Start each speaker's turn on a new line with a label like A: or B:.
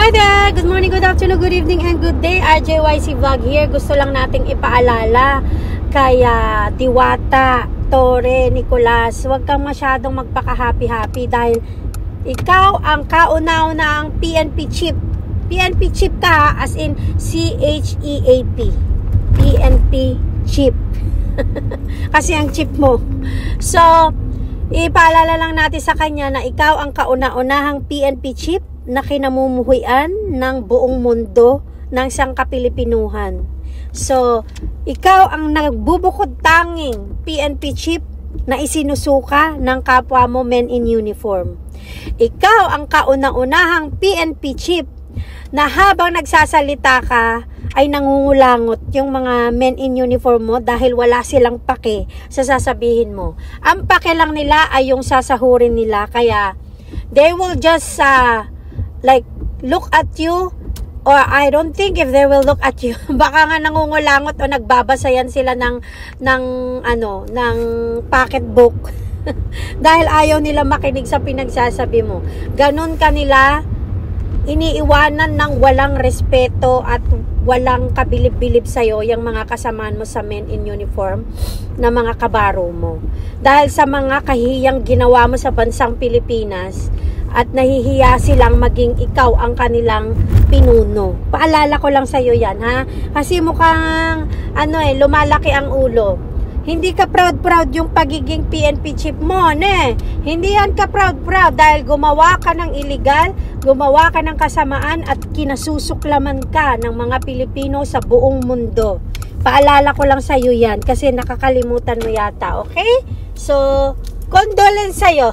A: Hi there! Good morning, good afternoon, good evening, and good day. RJYC Vlog here. Gusto lang nating ipaalala kay Diwata, Torre, Nicolas. Huwag kang masyadong magpaka-happy-happy dahil ikaw ang kauna-unahang PNP chip. PNP chip ka, as in C-H-E-A-P. PNP chip. Kasi ang chip mo. So, ipaalala lang natin sa kanya na ikaw ang kauna-unahang PNP chip na kinamumuhian ng buong mundo ng sangkapilipinuhan. So, ikaw ang nagbubukod tanging PNP chip na isinusuka ng kapwa mo men in uniform. Ikaw ang kauna-unahang PNP chip na habang nagsasalita ka ay nangungulangot yung mga men in uniform mo dahil wala silang pake sa sasabihin mo. Ang pake lang nila ay yung sasahurin nila, kaya they will just like look at you, or I don't think if they will look at you. Baka nga nangungulangot o nagbabasayan sila ng pocketbook dahil ayaw nila makinig sa pinagsasabi mo. Ganon kanila iniiwanan ng walang respeto at walang kabilib-bilib sa'yo yung mga kasamaan mo sa men in uniform na mga kabaro mo. Dahil sa mga kahiyang ginawa mo sa bansang Pilipinas at nahihiya silang maging ikaw ang kanilang pinuno. Paalala ko lang sa'yo yan, ha? Kasi mukhang lumalaki ang ulo. Hindi ka proud-proud yung pagiging PNP chip mo, ne? Hindi yan ka proud-proud dahil gumawa ka ng illegal, gumawa ka ng kasamaan at kinasusuklaman ka ng mga Pilipino sa buong mundo. Paalala ko lang sa'yo yan kasi nakakalimutan mo yata, okay? So, condolence sa'yo.